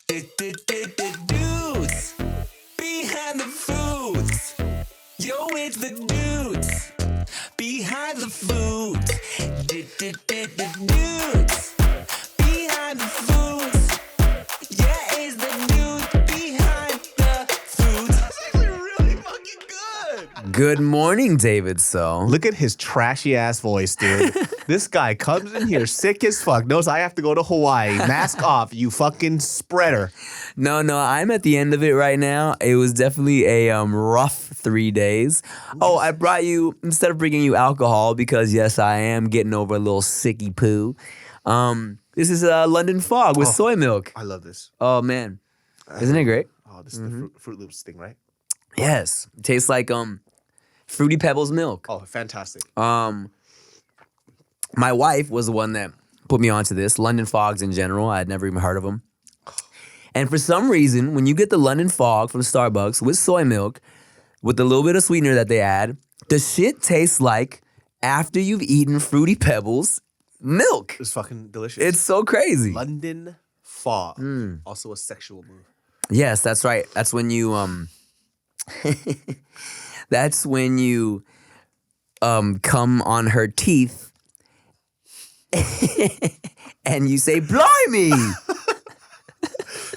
Dudes behind the foods. Yo, it's the dudes behind the foods. Dudes behind the foods. Yeah, it's the dudes behind the foods. That's actually really fucking good. Good morning, David. So Look at his trashy ass voice, dude. This guy comes in here sick as fuck, knows I have to go to Hawaii. Mask off, you fucking spreader. No, I'm at the end of it right now. It was definitely a rough 3 days. Oh, I brought you, instead of bringing you alcohol, because yes, I am getting over a little sicky poo. This is London Fog with soy milk. I love this. Oh man, isn't it great? Oh, this is the Fruit Loops thing, right? Yes, it tastes like Fruity Pebbles milk. Oh, fantastic. My wife was the one that put me onto this. London Fogs in general, I had never even heard of them. And for some reason, when you get the London Fog from Starbucks with soy milk, with the little bit of sweetener that they add, the shit tastes like after you've eaten Fruity Pebbles milk. It's fucking delicious. It's so crazy. London Fog. Also a sexual move. Yes, that's right. That's when you that's when you come on her teeth and you say, "Blimey!"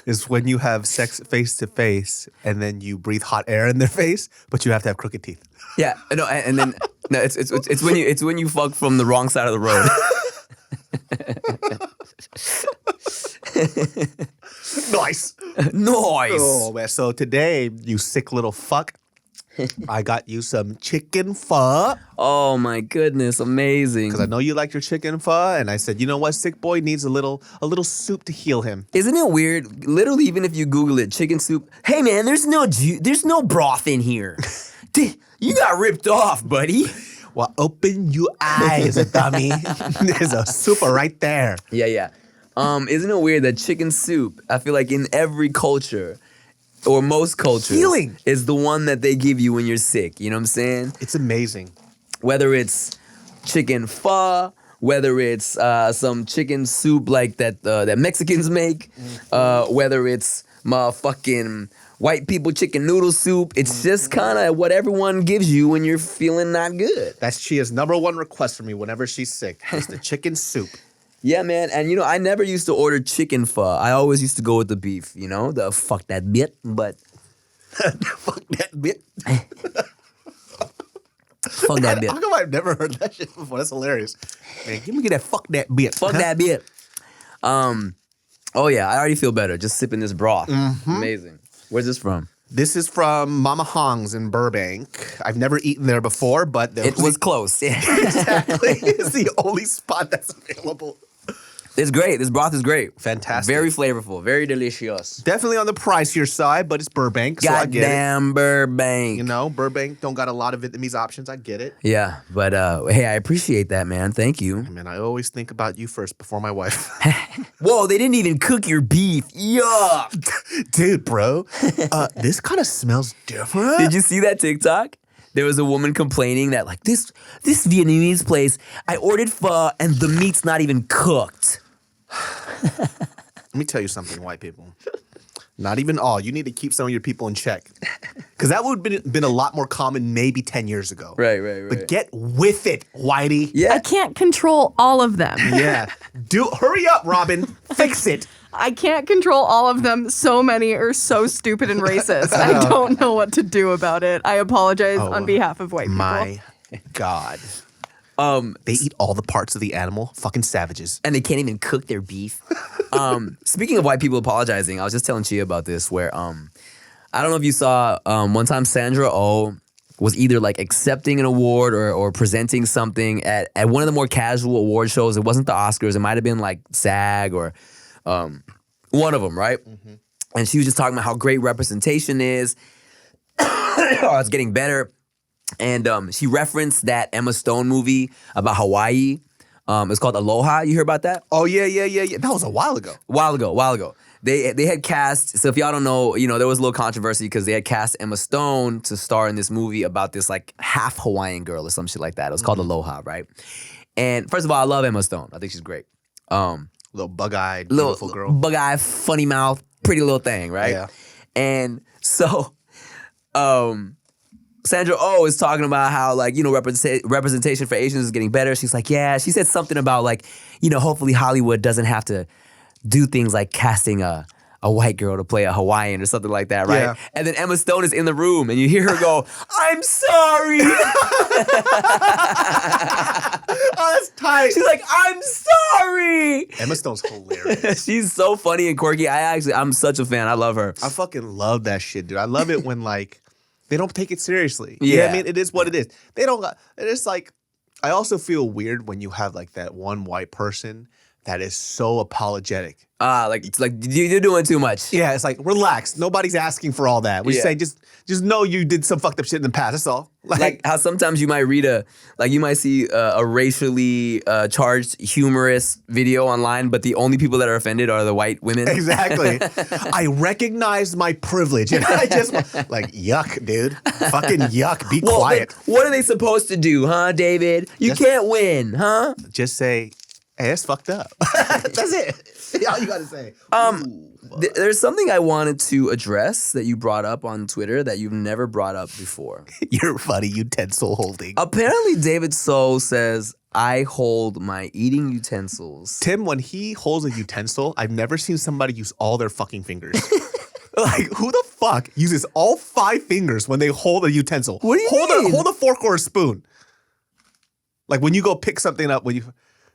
It's when you have sex face to face and then you breathe hot air in their face, but you have to have crooked teeth. Yeah, no, and then no, it's when you fuck from the wrong side of the road. Nice. Nice. Oh, man. So today, you sick little fuck, I got you some chicken pho. Oh my goodness, amazing. Because I know you like your chicken pho, and I said, you know what, sick boy needs a little soup to heal him. Isn't it weird? Literally, even if you Google it, chicken soup. Hey man, there's no broth in here. You got ripped off, buddy. Well, open your eyes, dummy. There's a soup right there. Yeah. Isn't it weird that chicken soup, I feel like in every culture, or most cultures, Healing. is the one that they give you when you're sick. You know what I'm saying? It's amazing. Whether it's chicken pho, whether it's some chicken soup like that Mexicans make, whether it's motherfucking white people chicken noodle soup, it's just kind of what everyone gives you when you're feeling not good. That's Chia's number one request for me whenever she's sick, is the chicken soup. Yeah, man. And, I never used to order chicken pho. I always used to go with the beef, the fuck that bit, but... Fuck that bit. Fuck that bit. How come I've never heard that shit before? That's hilarious. Man, give me that fuck that bit. Fuck that bit. Oh, yeah. I already feel better just sipping this broth. Amazing. Where's this from? This is from Mama Hong's in Burbank. I've never eaten there before, but... It was close. Yeah. Exactly. It's the only spot that's available. It's great. This broth is great. Fantastic. Very flavorful. Very delicious. Definitely on the pricier side, but it's Burbank, so I get it. Goddamn Burbank. Burbank don't got a lot of Vietnamese options. I get it. Yeah, but hey, I appreciate that, man. Thank you. Man, I always think about you first before my wife. Whoa, they didn't even cook your beef. Yuck. Dude, bro, this kind of smells different. Did you see that TikTok? There was a woman complaining that like this Vietnamese place, I ordered pho and the meat's not even cooked. Let me tell you something, white people. Not even all. You need to keep some of your people in check. Because that would have been a lot more common maybe 10 years ago. Right. But get with it, whitey. Yeah. I can't control all of them. Yeah. Hurry up, Robin. Fix it. I can't control all of them. So many are so stupid and racist. I don't know what to do about it. I apologize on behalf of white people. My God. They eat all the parts of the animal. Fucking savages. And they can't even cook their beef. Speaking of white people apologizing, I was just telling Chia about this where I don't know if you saw one time Sandra Oh was either like accepting an award or presenting something at one of the more casual award shows. It wasn't the Oscars. It might have been like SAG or one of them, right? Mm-hmm. And she was just talking about how great representation is. Oh, it's getting better. And she referenced that Emma Stone movie about Hawaii. It's called Aloha. You hear about that? Oh, yeah. That was a while ago. While ago. They had cast, so if y'all don't know, there was a little controversy because they had cast Emma Stone to star in this movie about this like half Hawaiian girl or some shit like that. It was called Aloha, right? And first of all, I love Emma Stone. I think she's great. Little bug-eyed, beautiful girl. Bug-eyed, funny mouth. pretty little thing, right? Yeah. And so, Sandra Oh is talking about how, like, you know, representation for Asians is getting better. She's like, yeah, she said something about, like, you know, hopefully Hollywood doesn't have to do things like casting a white girl to play a Hawaiian or something like that, right? Yeah. And then Emma Stone is in the room and you hear her go, I'm sorry. Oh, that's tight. She's like, I'm sorry. Emma Stone's hilarious. She's so funny and quirky. I'm such a fan. I love her. I fucking love that shit, dude. I love it when, like, they don't take it seriously. You know what I mean? It is what it is. They don't, it's like, I also feel weird when you have, like, that one white person that is so apologetic. It's like you're doing too much. Yeah, it's like, relax. Nobody's asking for all that. We're just saying, just know you did some fucked up shit in the past. That's all. Like how sometimes you might you might see a racially charged humorous video online, but the only people that are offended are the white women. Exactly. I recognize my privilege, and I just like, yuck, dude. Fucking yuck. Be quiet. What are they supposed to do, huh, David? You can't win, huh? Just say, hey, that's fucked up. That's it. All you gotta say. There's something I wanted to address that you brought up on Twitter that you've never brought up before. You're funny, utensil holding. Apparently, David So says, I hold my eating utensils. Tim, when he holds a utensil, I've never seen somebody use all their fucking fingers. Like, who the fuck uses all 5 fingers when they hold a utensil? What do you mean? Hold a fork or a spoon. Like when you go pick something up,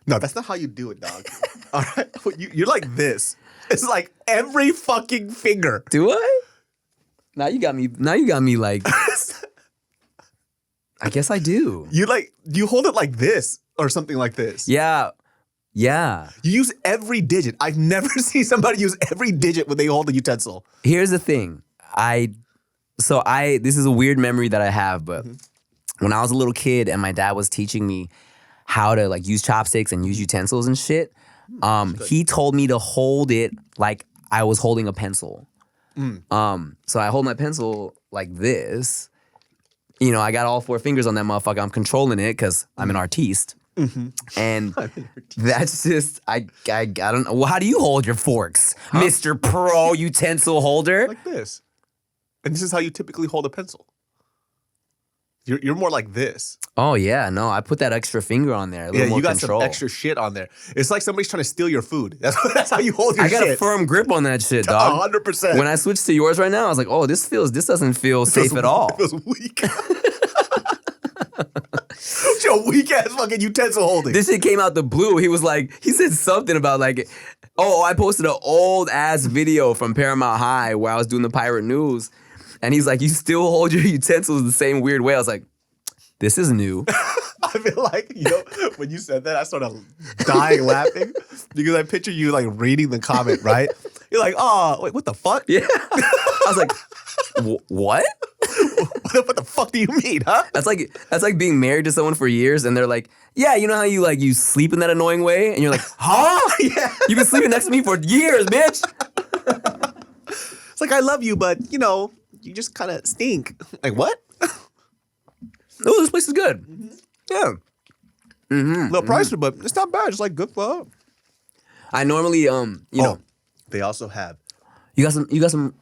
no, that's not how you do it, dog. All right? You're like this. It's like every fucking finger. Do I? Now you got me like, I guess I do. You hold it like this or something like this. Yeah. Yeah. You use every digit. I've never seen somebody use every digit when they hold a utensil. Here's the thing. This is a weird memory that I have, but when I was a little kid and my dad was teaching me how to, like, use chopsticks and use utensils and shit, he told me to hold it like I was holding a pencil. So I hold my pencil like this. You know, I got all 4 fingers on that motherfucker. I'm controlling it because I'm an artiste. And that's just, I don't know. Well, how do you hold your forks, Mr. Pro Utensil Holder? Like this. And this is how you typically hold a pencil. You're more like this. Oh, yeah. No, I put that extra finger on there. A little more you got control. some extra shit on there. It's like somebody's trying to steal your food. That's how you hold your shit. I got a firm grip on that shit, dog. 100%. When I switched to yours right now, I was like, oh, this doesn't feel safe at all. It feels weak. What's your weak ass fucking utensil holding? This shit came out the blue. He said something about like, I posted an old ass video from Paramount High where I was doing the pirate news. And he's like, you still hold your utensils the same weird way. I was like, this is new. I feel like, when you said that, I started dying laughing because I picture you like reading the comment, right? You're like, oh, wait, what the fuck? Yeah. I was like, what? What the fuck do you mean, huh? That's like being married to someone for years and they're like, yeah, you know how you sleep in that annoying way? And you're like, huh? Yeah. You've been sleeping next to me for years, bitch. It's like, I love you, but, you just kind of stink. Like, what? Oh, this place is good. Yeah. Little pricey, but it's not bad. It's like good for. I normally, you know. They also have. You got some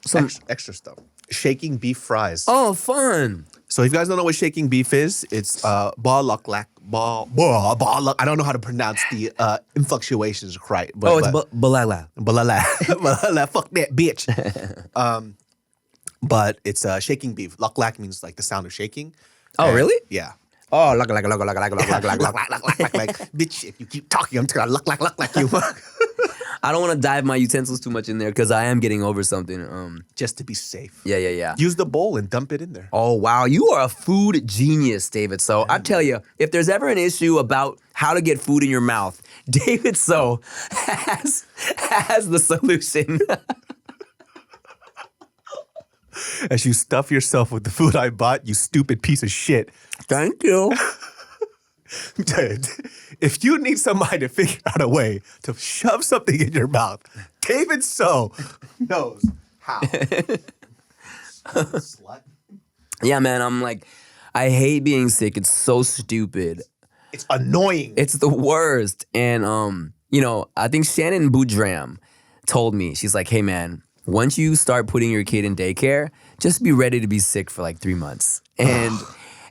extra stuff. Shaking beef fries. Oh, fun. So if you guys don't know what shaking beef is, it's balak. I don't know how to pronounce the inflectuations right. But, it's balala. Balala. Fuck that bitch. But it's shaking beef. Lak means like the sound of shaking. Oh, really? Yeah. Oh, like. Bitch, if you keep talking, I'm just gonna like you. I don't want to dive my utensils too much in there because I am getting over something. Just to be safe. Yeah. Use the bowl and dump it in there. Oh, wow. You are a food genius, David So. I tell you, if there's ever an issue about how to get food in your mouth, David So has the solution. As you stuff yourself with the food I bought, you stupid piece of shit. Thank you. Dude, if you need somebody to figure out a way to shove something in your mouth, David So knows how. Slut. Yeah, man, I'm like, I hate being sick. It's so stupid. It's annoying. It's the worst. And, I think Shannon Boudram told me, she's like, hey, man, once you start putting your kid in daycare, just be ready to be sick for like 3 months. And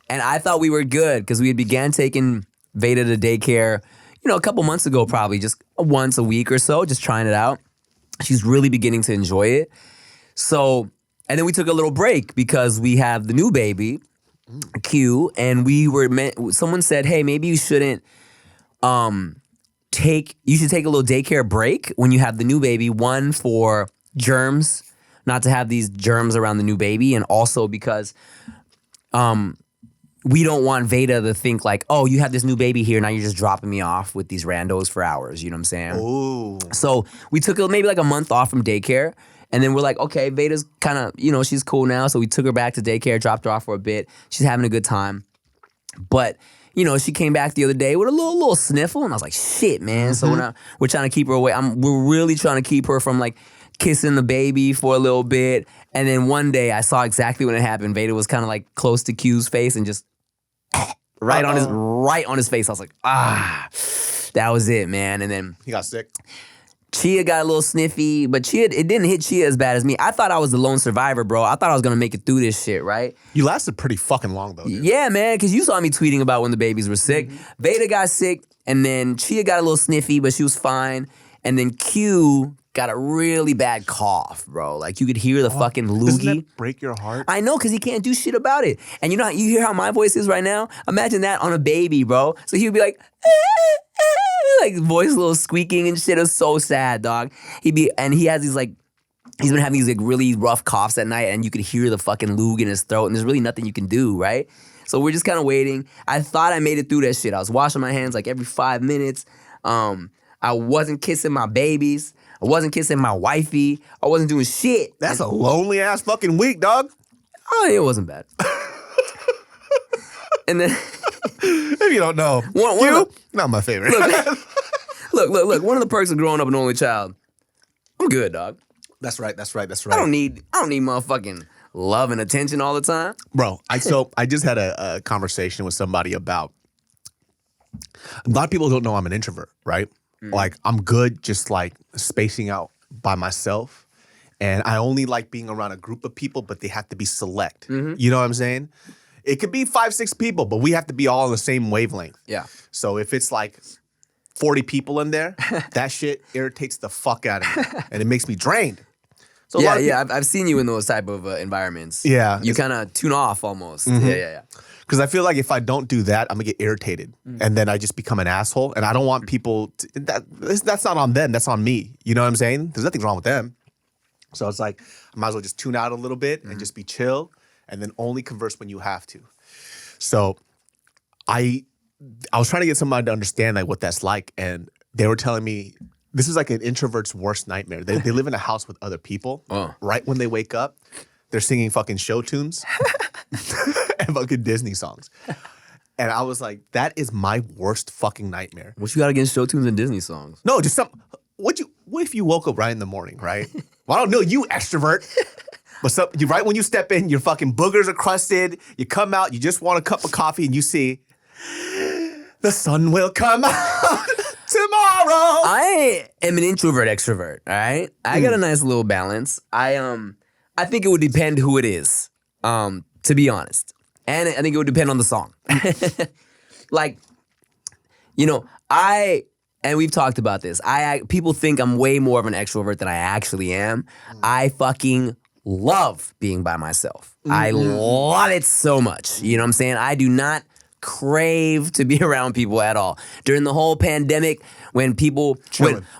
I thought we were good because we had began taking Veyda to daycare, a couple months ago, probably just once a week or so, just trying it out. She's really beginning to enjoy it. So, and then we took a little break because we have the new baby, Q, and someone said, hey, maybe you shouldn't you should take a little daycare break when you have the new baby. One, for germs, not to have these germs around the new baby, and also because we don't want Veyda to think like, oh, you have this new baby here, now you're just dropping me off with these randos for hours, you know what I'm saying? Ooh. So we took maybe like a month off from daycare, and then we're like, okay, Veyda's kind of, she's cool now, so we took her back to daycare, dropped her off for a bit. She's having a good time. But, she came back the other day with a little sniffle, and I was like, shit, man. So we're trying to keep her away. We're really trying to keep her from like kissing the baby for a little bit. And then one day I saw exactly when it happened. Veyda was kind of like close to Q's face and just right on his face. I was like, that was it, man. And then He got sick. Chia got a little sniffy, but it didn't hit Chia as bad as me. I thought I was the lone survivor, bro. I thought I was gonna make it through this shit, right? You lasted pretty fucking long though, dude. Yeah, man, because you saw me tweeting about when the babies were sick. Veyda got sick, and then Chia got a little sniffy, but she was fine. And then Q got a really bad cough, bro. Like, you could hear the fucking loogie. Doesn't that break your heart? I know, because he can't do shit about it. And you hear how my voice is right now? Imagine that on a baby, bro. So he would be like, like voice a little squeaking and shit. It was so sad, dog. And he has these like, he's been having these like really rough coughs at night, and you could hear the fucking lug in his throat, and there's really nothing you can do, right? So we're just kind of waiting. I thought I made it through that shit. I was washing my hands like every 5 minutes. I wasn't kissing my babies. I wasn't kissing my wifey. I wasn't doing shit. That's a lonely ass fucking week, dog. Oh, it wasn't bad. And then, if you don't know, not my favorite. Look. One of the perks of growing up an only child, I'm good, dog. That's right. I don't need motherfucking love and attention all the time, bro. I just had a conversation with somebody about. A lot of people don't know I'm an introvert, right? Like, I'm good just like spacing out by myself, and I only like being around a group of people, but they have to be select. You know what I'm saying? It could be 5, 6 people, but we have to be all on the same wavelength. Yeah. So if it's like 40 people in there, that shit irritates the fuck out of me, and it makes me drained. So I've seen you in those type of environments. Yeah. You kind of tune off almost. Yeah. Because I feel like if I don't do that, I'm gonna get irritated, and then I just become an asshole. And I don't want people that's not on them. That's on me. You know what I'm saying? There's nothing wrong with them. So it's like I might as well just tune out a little bit and just be chill, and then only converse when you have to. So I was trying to get somebody to understand like what that's like, and they were telling me this is like an introvert's worst nightmare. They live in a house with other people. Right when they wake up, they're singing fucking show tunes. And fucking Disney songs. And I was like, that is my worst fucking nightmare. What you got against show tunes and Disney songs? No, just what if you woke up right in the morning, right? Well, I don't know, you extrovert. But right when you step in, your fucking boogers are crusted. You come out, you just want a cup of coffee, and you see the sun will come out tomorrow. I am an introvert extrovert, all right? I got a nice little balance. I think it would depend who it is. To be honest. And I think it would depend on the song. Like, and we've talked about this. People think I'm way more of an extrovert than I actually am. I fucking love being by myself. I love it so much. You know what I'm saying? I do not crave to be around people at all. During the whole pandemic, when people,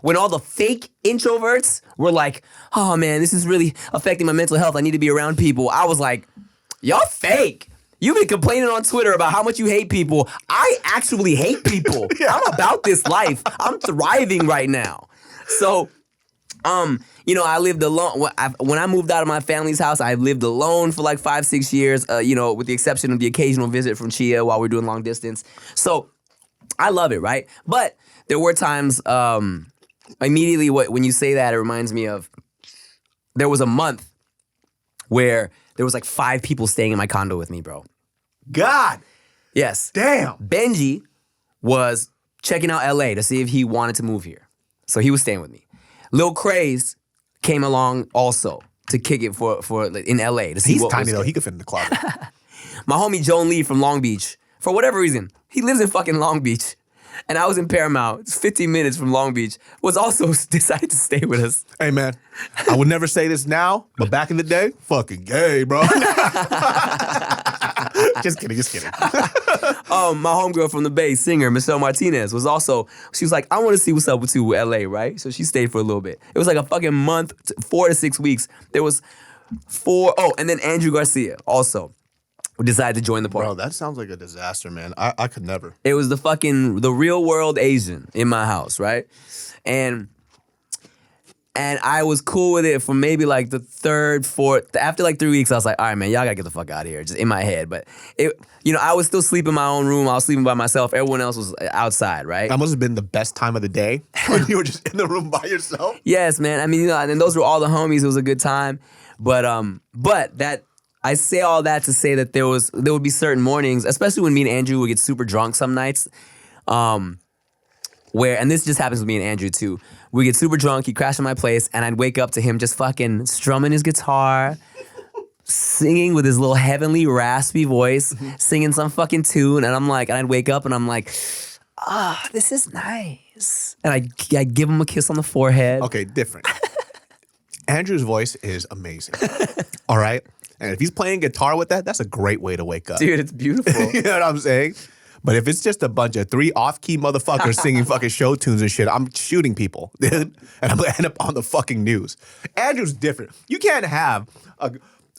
when all the fake introverts were like, oh man, this is really affecting my mental health. I need to be around people. I was like, y'all fake. You've been complaining on Twitter about how much you hate people. I actually hate people. I'm about this life. I'm thriving right now. So, I lived alone. When I moved out of my family's house, I lived alone for like 5, 6 years, with the exception of the occasional visit from Chia while we're doing long distance. So I love it, right? But there were times, immediately when you say that, it reminds me of, there was a month where there was like 5 people staying in my condo with me, bro. God. Yes. Damn. Benji was checking out LA to see if he wanted to move here. So he was staying with me. Lil Craze came along also to kick it for in LA to see He's what tiny was though. good. He could fit in the closet. My homie Joan Lee from Long Beach, for whatever reason, he lives in fucking Long Beach. And I was in Paramount, it's 15 minutes from Long Beach, was also decided to stay with us. Hey man, I would never say this now, but back in the day, fucking gay, bro. Just kidding. My homegirl from the Bay, singer, Michelle Martinez, was also, she was like, I want to see what's up with you with LA, right? So she stayed for a little bit. It was like a fucking month, 4 to 6 weeks. There was 4, and then Andrew Garcia also decided to join the party. Bro, that sounds like a disaster, man. I could never. It was the real world Asian in my house, right? And I was cool with it for maybe like the 3rd, 4th. After like 3 weeks, I was like, all right, man, y'all gotta get the fuck out of here, just in my head. But I would still sleep in my own room. I was sleeping by myself. Everyone else was outside, right? That must have been the best time of the day when you were just in the room by yourself. Yes, man. I mean, and those were all the homies. It was a good time. But that I say all that to say that there would be certain mornings, especially when me and Andrew would get super drunk some nights, where, and this just happens with me and Andrew too, we get super drunk, he'd crash at my place, and I'd wake up to him just fucking strumming his guitar, singing with his little heavenly raspy voice, singing some fucking tune, and I'd wake up and I'm like, this is nice. And I give him a kiss on the forehead. Okay, different. Andrew's voice is amazing. All right? And if he's playing guitar with that, that's a great way to wake up. Dude, it's beautiful. You know what I'm saying? But if it's just a bunch of 3 off-key motherfuckers singing fucking show tunes and shit, I'm shooting people, dude. And I'm gonna end up on the fucking news. Andrew's different. You can't have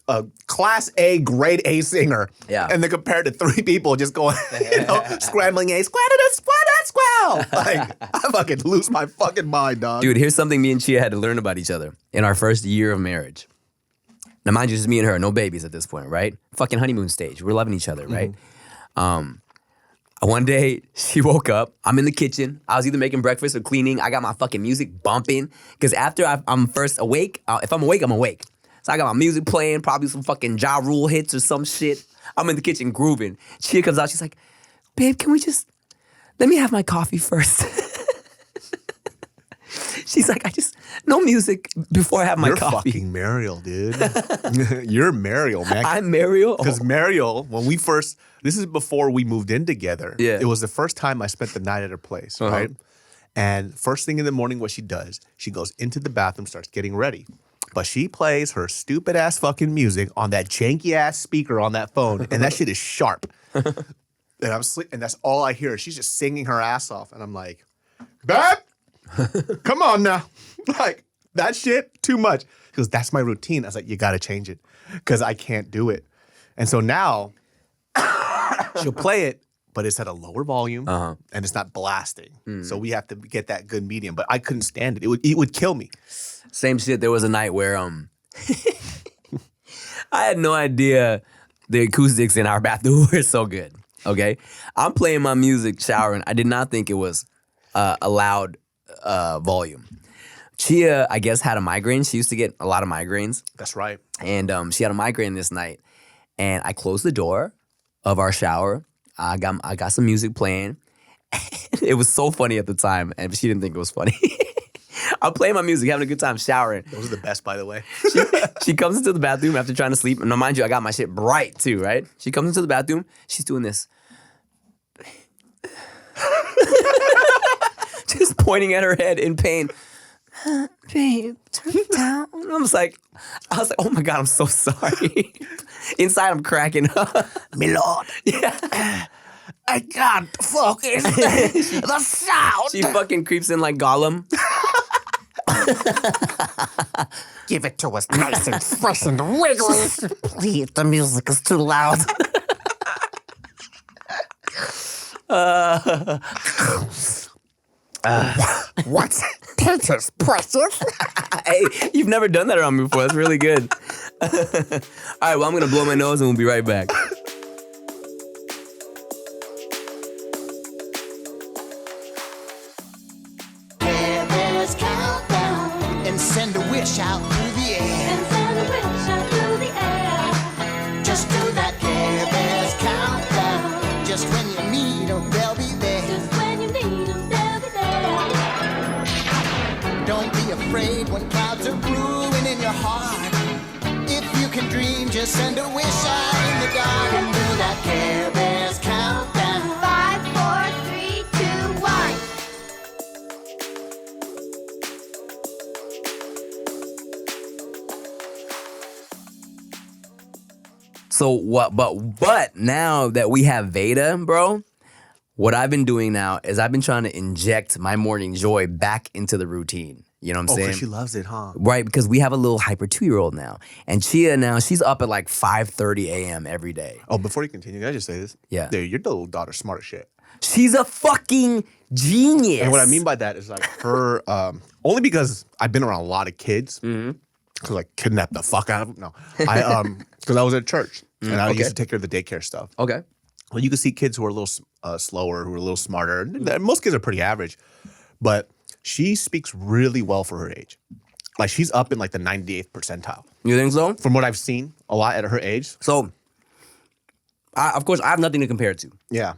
a class A, grade A singer, and then compared to 3 people just going, scrambling A, squad. Like, I fucking lose my fucking mind, dog. Dude, here's something me and Chia had to learn about each other in our first year of marriage. Now, mind you, just me and her, no babies at this point, right? Fucking honeymoon stage. We're loving each other, right? One day, she woke up. I'm in the kitchen. I was either making breakfast or cleaning. I got my fucking music bumping. Because after I'm first awake, if I'm awake, I'm awake. So I got my music playing, probably some fucking Ja Rule hits or some shit. I'm in the kitchen grooving. Chia comes out. She's like, babe, let me have my coffee first. She's like, no music before I have my coffee. You're fucking Mariel, dude. You're Mariel, man. I'm Mariel? Because Mariel, when this is before we moved in together. Yeah. It was the first time I spent the night at her place, right? And first thing in the morning, what she does, she goes into the bathroom, starts getting ready. But she plays her stupid ass fucking music on that janky ass speaker on that phone, and that shit is sharp. And I'm and that's all I hear. She's just singing her ass off, and I'm like, babe, come on now. Like, that shit, too much. She goes, that's my routine. I was like, you gotta change it, because I can't do it. And so now, she'll play it, but it's at a lower volume, and it's not blasting. So we have to get that good medium. But I couldn't stand it. It would kill me. Same shit. There was a night where I had no idea the acoustics in our bathroom were so good. Okay, I'm playing my music, showering. I did not think it was a loud volume. Chia, I guess, had a migraine. She used to get a lot of migraines. That's right. And she had a migraine this night. And I closed the door of our shower. I got some music playing. It was so funny at the time, and she didn't think it was funny. I'm playing my music, having a good time, showering. Those are the best, by the way. She comes into the bathroom after trying to sleep. And now, mind you, I got my shit bright too, right? She comes into the bathroom. She's doing this. Just pointing at her head in pain. Babe, turn it down. I was like, oh my God, I'm so sorry. Inside, I'm cracking up. My lord. Yeah. I can't focus. The sound. She fucking creeps in like Gollum. Give it to us nice and fresh and wiggly. Please, the music is too loud. What? Peter's precious. Hey, you've never done that around me before. That's really good. All right, well, I'm going to blow my nose and we'll be right back. Let's count down and send a wish out through the air. Just do that Care Bears countdown. Just when you need 'em, they'll be there. Don't be afraid when clouds are brewing. heart. If you can dream, just send a wish out in the dark and do that Care Bears countdown. 5, 4, 3, 2, 1. So what? But now that we have Veyda, bro, what I've been doing now is I've been trying to inject my morning joy back into the routine. You know what I'm Oh, saying? because she loves it, huh? Right, because we have a little hyper 2-year-old now. And Chia now, she's up at like 5:30 a.m. every day. Oh, before you continue, can I just say this? Yeah. Dude, your little daughter's smart as shit. She's a fucking genius. And what I mean by that is like her, only because I've been around a lot of kids, because like kidnap the fuck out of them. No, because I was at church and I used to take care of the daycare stuff. Okay. Well, you can see kids who are a little slower, who are a little smarter. Most kids are pretty average, but she speaks really well for her age. Like she's up in like the 98th percentile. You think so? From what I've seen a lot at her age. So, of course, I have nothing to compare it to. Yeah.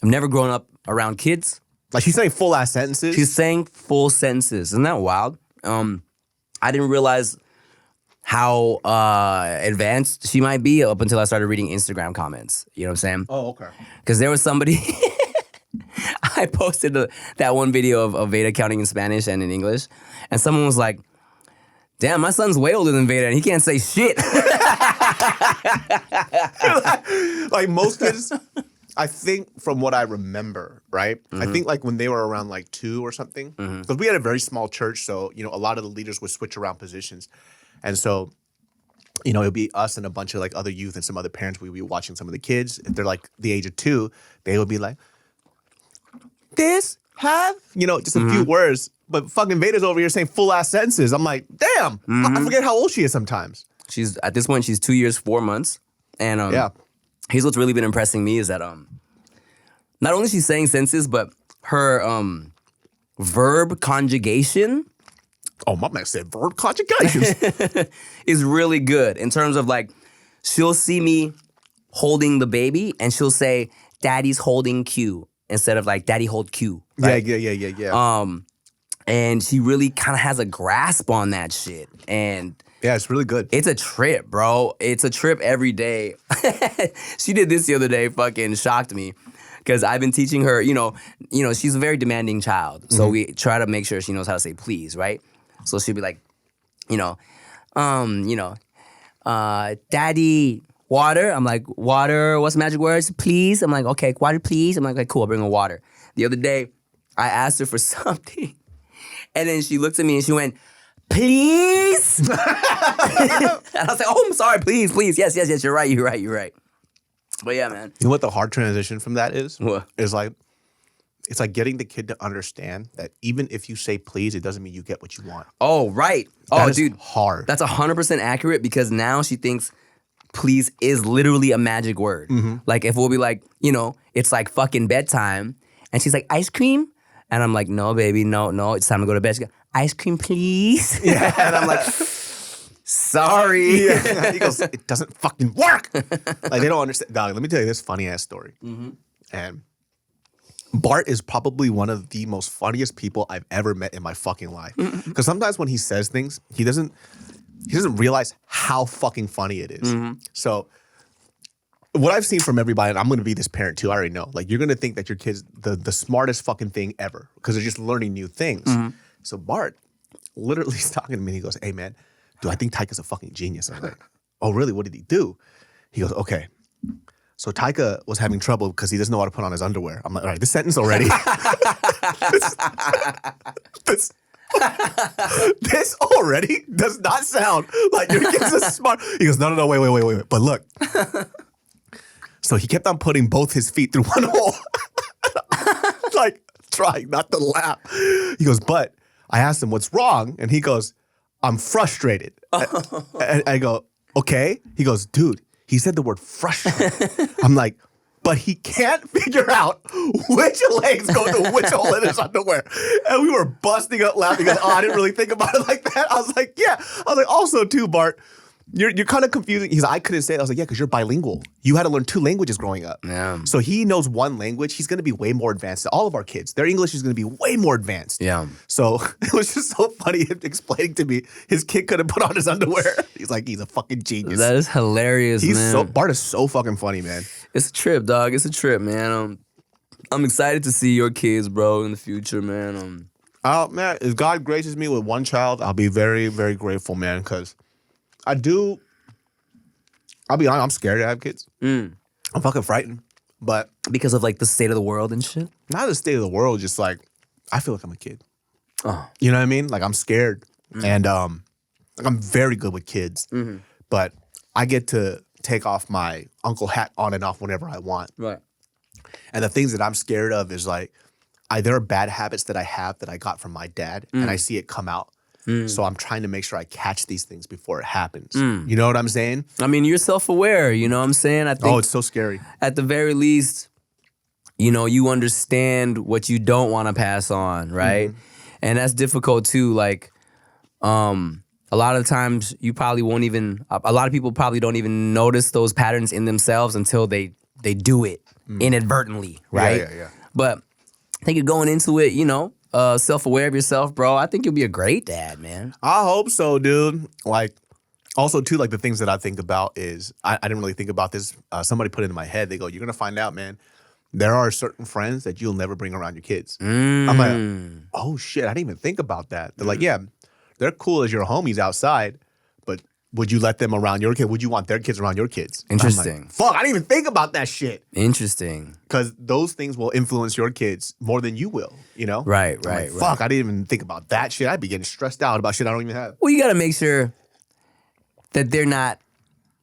I've never grown up around kids. Like she's saying full ass sentences. She's saying full sentences. Isn't that wild? I didn't realize how advanced she might be up until I started reading Instagram comments. You know what I'm saying? Oh, okay. Because there was somebody, I posted that one video of Veyda counting in Spanish and in English, and someone was like, damn, my son's way older than Veyda and he can't say shit. Like most kids, I think from what I remember, right? I think like when they were around like 2 or something, because we had a very small church, so you know a lot of the leaders would switch around positions, and so you know it'd be us and a bunch of like other youth and some other parents. We'd be watching some of the kids. If they're like the age of 2, they would be like, "This have," you know, just a few words. But fucking Veyda's over here saying full ass sentences. I'm like, damn, I forget how old she is sometimes. She's at this point, she's 2 years, 4 months. And Yeah. here's what's really been impressing me is that not only she's saying sentences, but her verb conjugation Oh, my man said verb conjugations. is really good in terms of like, she'll see me holding the baby and she'll say, daddy's holding Q instead of like, daddy hold Q. Right? Yeah. And she really kind of has a grasp on that shit. And Yeah, it's really good. it's a trip, bro. It's a trip every day. She did this the other day, fucking shocked me. Because I've been teaching her, you know, she's a very demanding child. So we try to make sure she knows how to say please, right? So she'll be like, daddy, water. I'm like, water, what's the magic words? Please. I'm like, okay, water, please. I'm like, cool, I'll bring her water. The other day, I asked her for something. And then she looked at me and she went, please? And I was like, oh, I'm sorry, please. Yes, you're right. But yeah, man. You know what the hard transition from that is? What? Is like, it's like getting the kid to understand that even if you say please, it doesn't mean you get what you want. Oh, right. That Oh, is dude. hard. That's 100% accurate because now she thinks please is literally a magic word. Like if we'll be like, it's like fucking bedtime and she's like, ice cream? And I'm like, no, baby, no, it's time to go to bed. She goes, ice cream, please? Yeah. And I'm like, sorry. Yeah. He goes, it doesn't fucking work. Like they don't understand. Dog, let me tell you this funny ass story. And Bart is probably one of the most funniest people I've ever met in my fucking life. Because sometimes when he says things, he doesn't realize how fucking funny it is. So what I've seen from everybody, and I'm gonna be this parent too, I already know. Like you're gonna think that your kid's the smartest fucking thing ever because they're just learning new things. So Bart literally is talking to me and he goes, hey man, dude, I think Taika's a fucking genius. I'm like, oh really? What did he do? He goes, okay. So Taika was having trouble because he doesn't know how to put on his underwear. I'm like, all right, this sentence already. This already does not sound like your kid's a smart. He goes, no, wait. But look. So he kept on putting both his feet through one hole. Like, trying not to laugh. He goes, but I asked him what's wrong. And he goes, I'm frustrated. And I go, okay. He goes, dude, he said the word frustrated. I'm like, but he can't figure out which legs go to which hole in his underwear. And we were busting up laughing. Oh, I didn't really think about it like that. I was like, yeah. I was like, also too, Bart, you're kind of confusing. He's like, I couldn't say it. I was like, yeah, because you're bilingual. You had to learn 2 languages growing up. Yeah. So he knows 1 language. He's going to be way more advanced than all of our kids. Their English is going to be way more advanced. Yeah. So it was just so funny him explaining to me his kid couldn't put on his underwear. He's like, he's a fucking genius. That is hilarious, man. Bart is so fucking funny, man. It's a trip, dog. It's a trip, man. I'm excited to see your kids, bro, in the future, man. Man, if God graces me with 1 child, I'll be very, very grateful, man, because I'll be honest, I'm scared to have kids. I'm fucking frightened. But Because of like the state of the world and shit. not the state of the world, just like I feel like I'm a kid. Oh. You know what I mean? Like I'm scared. And like I'm very good with kids. But I get to take off my uncle hat on and off whenever I want. Right. And the things that I'm scared of is like there are bad habits that I have that I got from my dad and I see it come out. So I'm trying to make sure I catch these things before it happens. You know what I'm saying? I mean, you're self-aware, you know what I'm saying? I think It's so scary. at the very least, you know, you understand what you don't want to pass on, right? And that's difficult too. Like, a lot of times you probably won't even, a lot of people probably don't even notice those patterns in themselves until they do it inadvertently, right? Yeah. But I think you're going into it, you know, self-aware of yourself, bro. I think you'll be a great dad, man. I hope so, dude. Like, also, too, like the things that I think about is, I didn't really think about this. Somebody put it in my head. They go, you're going to find out, man, there are certain friends that you'll never bring around your kids. I'm like, oh, shit, I didn't even think about that. They're like, yeah, they're cool as your homies outside, but would you let them around your kid? Would you want their kids around your kids? Interesting. I'm like, fuck, I didn't even think about that shit. Interesting. Because those things will influence your kids more than you will, you know? Right. I'm like, fuck, I didn't even think about that shit. I'd be getting stressed out about shit I don't even have. Well, you got to make sure that they're not,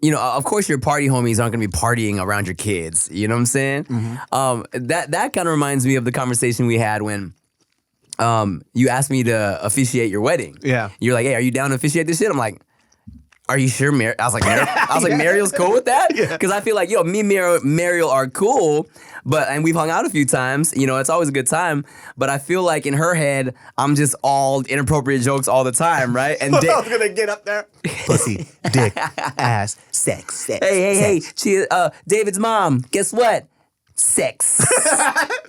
you know, of course your party homies aren't going to be partying around your kids. You know what I'm saying? That kind of reminds me of the conversation we had when you asked me to officiate your wedding. Yeah. You're like, hey, are you down to officiate this shit? I'm like, are you sure? I was like, Mariel's cool with that? Because I feel like, me and Mariel are cool, and we've hung out a few times. You know, it's always a good time. But I feel like in her head, I'm just all inappropriate jokes all the time, right? And I was going to get up there. Pussy, dick, ass, sex. Hey, David's mom, guess what? Sex.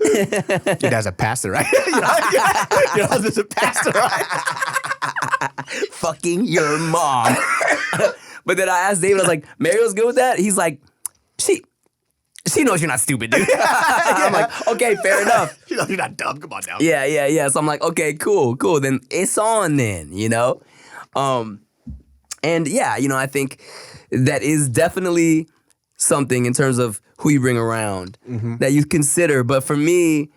Your dad's a pastor, right? Your husband's a pastor, right? Fucking your mom. But then I asked David, I was like, Mariel's good with that? He's like, she knows you're not stupid, dude. I'm like, okay, fair enough. She knows you're not dumb. Come on now. Yeah. So I'm like, okay, cool. Then it's on then, you know? And yeah, you know, I think that is definitely something in terms of who you bring around that you consider. But for me,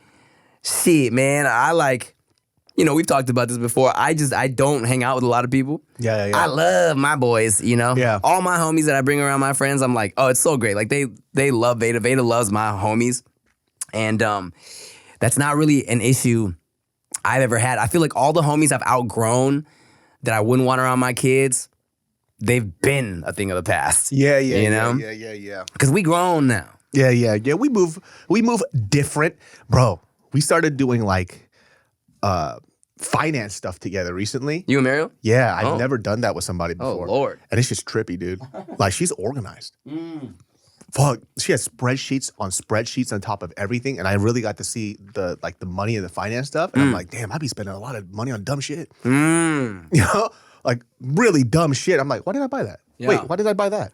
shit, man, I like, you know, we've talked about this before. I don't hang out with a lot of people. Yeah. I love my boys, you know? Yeah. All my homies that I bring around my friends, I'm like, oh, it's so great. Like, they love Veyda. Veyda loves my homies. And that's not really an issue I've ever had. I feel like all the homies I've outgrown that I wouldn't want around my kids, they've been a thing of the past. Yeah. You know? Yeah. Because we grown now. Yeah. We move different. Bro, we started doing like finance stuff together recently. You and Mariel? Yeah, I've never done that with somebody before. Lord. And it's just trippy, dude. Like, she's organized. Fuck, she has spreadsheets on top of everything, and I really got to see the money and the finance stuff, and I'm like, damn, I be spending a lot of money on dumb shit. You know? Like, really dumb shit. I'm like, why did I buy that? Yeah. Wait, why did I buy that?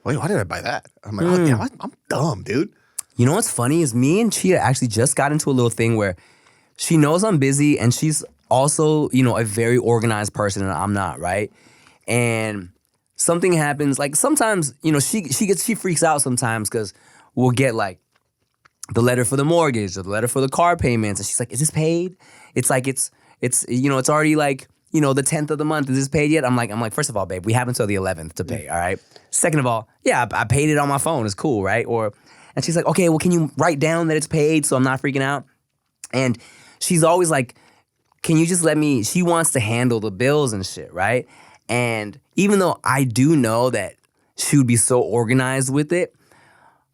Wait, why did I buy that? I'm like, oh, damn, I'm dumb, dude. You know what's funny is me and Chia actually just got into a little thing where she knows I'm busy, and she's also, you know, a very organized person, and I'm not, right? And something happens, like sometimes, you know, she freaks out sometimes because we'll get like the letter for the mortgage or the letter for the car payments, and she's like, "Is this paid?" It's like it's you know, it's already like, you know, the 10th of the month. Is this paid yet? I'm like, first of all, babe, we have until the 11th to pay. All right. Second of all, yeah, I paid it on my phone. It's cool, right? And she's like, okay, well, can you write down that it's paid so I'm not freaking out? And she's always like, can you just let me, she wants to handle the bills and shit, right? And even though I do know that she would be so organized with it,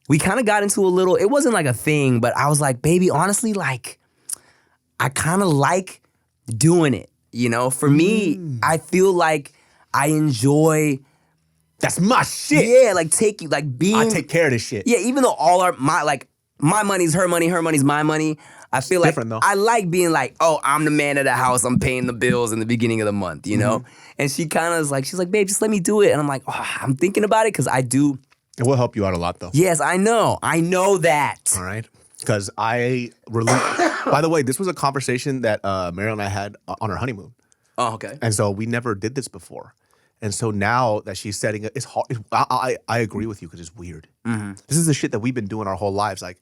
we kind of got into a little, it wasn't like a thing, but I was like, baby, honestly, like, I kind of like doing it, you know? For me, I feel like I enjoy That's my shit. Yeah, like being. I take care of this shit. Yeah, even though all our my money's her money's my money. I feel like different, though. I like being like, oh, I'm the man of the house. I'm paying the bills in the beginning of the month, you know? And she kind of is like, she's like, babe, just let me do it. And I'm like, oh, I'm thinking about it because I do. It will help you out a lot, though. Yes, I know. I know that. All right. Because by the way, this was a conversation that Mariel and I had on our honeymoon. Oh, okay. And so we never did this before. And so now that she's setting it, it's hard. I agree with you because it's weird. This is the shit that we've been doing our whole lives. Like,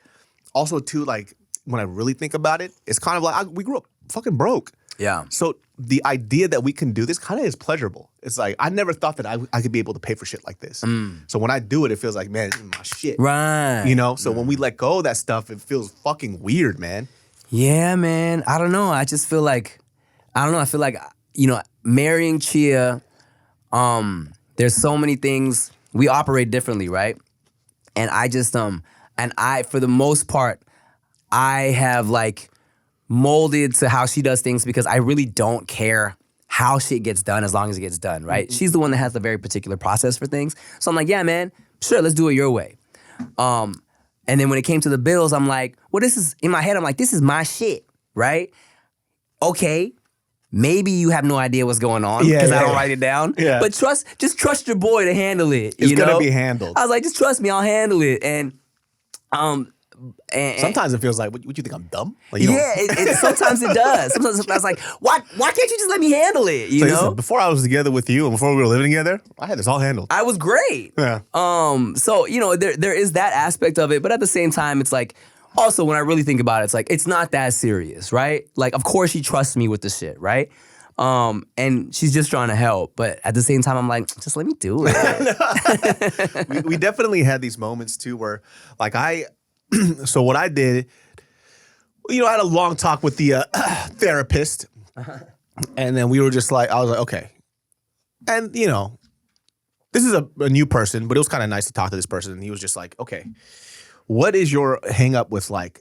also, too, like, when I really think about it, it's kind of like we grew up fucking broke. Yeah. So the idea that we can do this kind of is pleasurable. It's like, I never thought that I could be able to pay for shit like this. So when I do it, it feels like, man, this is my shit. Right. You know? So when we let go of that stuff, it feels fucking weird, man. Yeah, man. I don't know. I just feel like, I feel like, you know, marrying Chia, there's so many things. We operate differently, right? And I just, for the most part, I have like molded to how she does things because I really don't care how shit gets done as long as it gets done, right? She's the one that has the very particular process for things. So I'm like, yeah, man, sure, let's do it your way. And then when it came to the bills, I'm like, well, this is, in my head, I'm like, this is my shit, right? Okay, maybe you have no idea what's going on because I don't write it down. Yeah. But just trust your boy to handle it. It's gonna be handled. I was like, just trust me, I'll handle it. And sometimes it feels like, what you think, I'm dumb? Like, sometimes it does. Sometimes I was like, why can't you just let me handle it? You know? Listen, before I was together with you and before we were living together, I had this all handled. I was great. Yeah. So, you know, there is that aspect of it, but at the same time, it's like, also when I really think about it, it's like, it's not that serious, right? Like, of course she trusts me with the shit, right? And she's just trying to help, but at the same time, I'm like, just let me do it. we definitely had these moments too where, like, so what I did, you know, I had a long talk with the therapist, and then we were just like, I was like, okay. And, you know, this is a new person, but it was kind of nice to talk to this person. And he was just like, okay, what is your hang up with, like,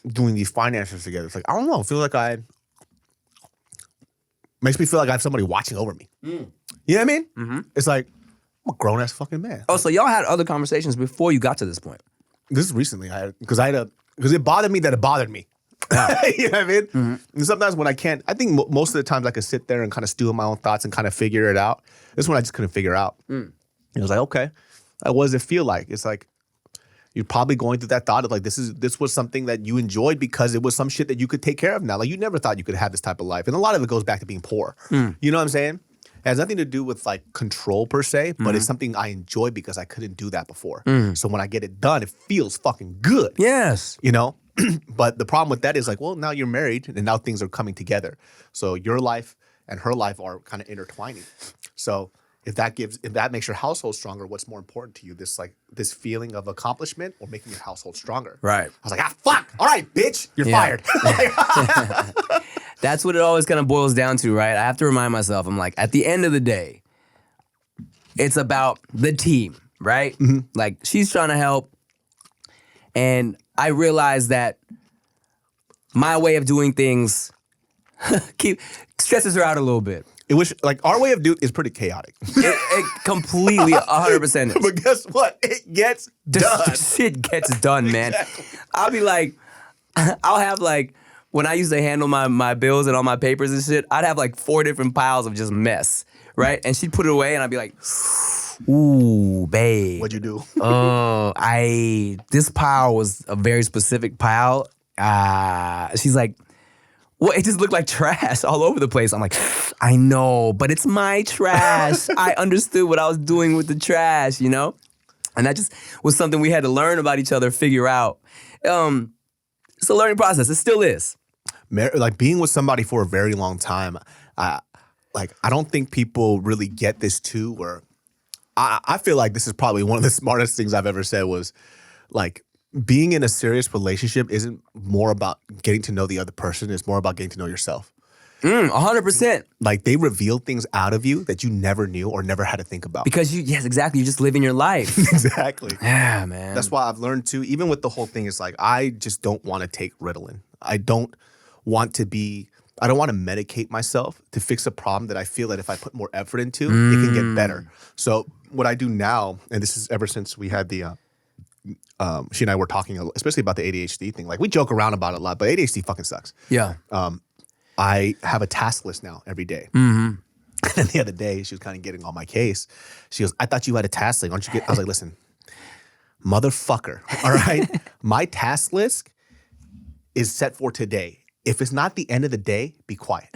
doing these finances together? It's like, I don't know. I feel like makes me feel like I have somebody watching over me. You know what I mean? It's like, I'm a grown-ass fucking man. Oh, so y'all had other conversations before you got to this point? This is recently, because it bothered me that it bothered me. You know what I mean? And sometimes when I can't, I think most of the times I could sit there and kind of stew in my own thoughts and kind of figure it out. This one I just couldn't figure out. And it was like, okay, what does it feel like? It's like, you're probably going through that thought of like, this was something that you enjoyed because it was some shit that you could take care of now. Like, you never thought you could have this type of life. And a lot of it goes back to being poor. You know what I'm saying? It has nothing to do with like control per se, but it's something I enjoy because I couldn't do that before. So when I get it done, it feels fucking good. Yes. You know? But the problem with that is like, well, now you're married and now things are coming together. So your life and her life are kind of intertwining. So if that makes your household stronger, what's more important to you? This feeling of accomplishment or making your household stronger? Right. I was like, fuck. All right, bitch, you're fired. That's what it always kind of boils down to, right? I have to remind myself, I'm like, at the end of the day, it's about the team, right? Like, she's trying to help. And I realized that my way of doing things stresses her out a little bit. Our way of doing is pretty chaotic. It completely 100% is. But guess what? It gets done. Shit gets done, man. Exactly. I'll be like, I'll have like, when I used to handle my bills and all my papers and shit, I'd have like 4 different piles of just mess, right? And she'd put it away and I'd be like, ooh, babe. What'd you do? This pile was a very specific pile. She's like, well, it just looked like trash all over the place. I'm like, I know, but it's my trash. I understood what I was doing with the trash, you know? And that just was something we had to learn about each other, figure out. It's a learning process. It still is. Like, being with somebody for a very long time, I don't think people really get this too, where I feel like this is probably one of the smartest things I've ever said was, like, being in a serious relationship isn't more about getting to know the other person. It's more about getting to know yourself. 100%. Like, they reveal things out of you that you never knew or never had to think about. Because yes, exactly. You're just living your life. Exactly. Yeah, man. That's why I've learned too, even with the whole thing, it's like, I just don't want to take Ritalin. I don't want to be, I don't want to medicate myself to fix a problem that I feel that if I put more effort into, it can get better. So what I do now, and this is ever since we had the, she and I were talking, especially about the ADHD thing. Like we joke around about it a lot, but ADHD fucking sucks. Yeah. I have a task list now every day. And then the other day, she was kind of getting on my case. She goes, I thought you had a task list. Why don't you get? I was like, listen, motherfucker, all right? My task list is set for today. If it's not the end of the day, be quiet.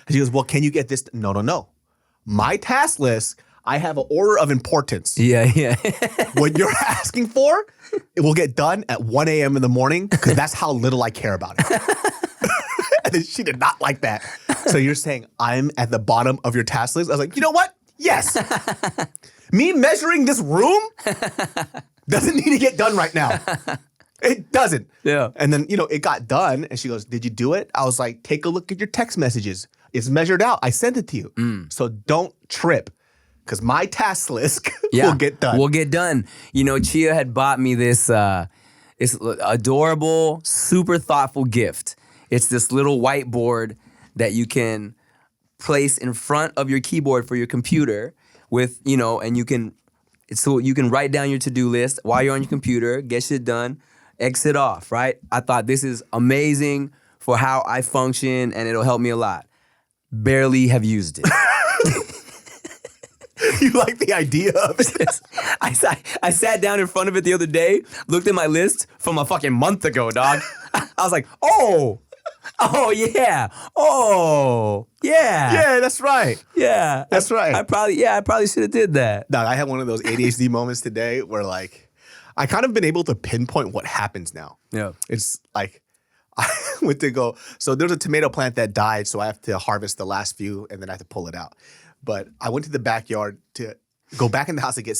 She goes, well, can you get this? No. My task list, I have an order of importance. Yeah. What you're asking for, it will get done at 1 a.m. in the morning because that's how little I care about it. And then she did not like that. So you're saying I'm at the bottom of your task list? I was like, you know what? Yes. Me measuring this room doesn't need to get done right now. It doesn't. Yeah. And then, it got done. And she goes, did you do it? I was like, take a look at your text messages. It's measured out. I sent it to you. So don't trip because my task list will get done. Will get done. Chia had bought me this adorable, super thoughtful gift. It's this little whiteboard that you can place in front of your keyboard for your computer with, and you can write down your to-do list while you're on your computer, get shit done, exit off, right? I thought this is amazing for how I function and it'll help me a lot. Barely have used it. You like the idea of it? I sat down in front of it the other day, looked at my list from a fucking month ago, dog. I was like, oh yeah. Oh, yeah. Yeah, that's right. Yeah. That's right. I probably should have did that. Dog, I had one of those ADHD moments today where I kind of been able to pinpoint what happens now. Yeah. It's like I went to go. So there's a tomato plant that died, so I have to harvest the last few and then I have to pull it out. But I went to the backyard to go back in the house to get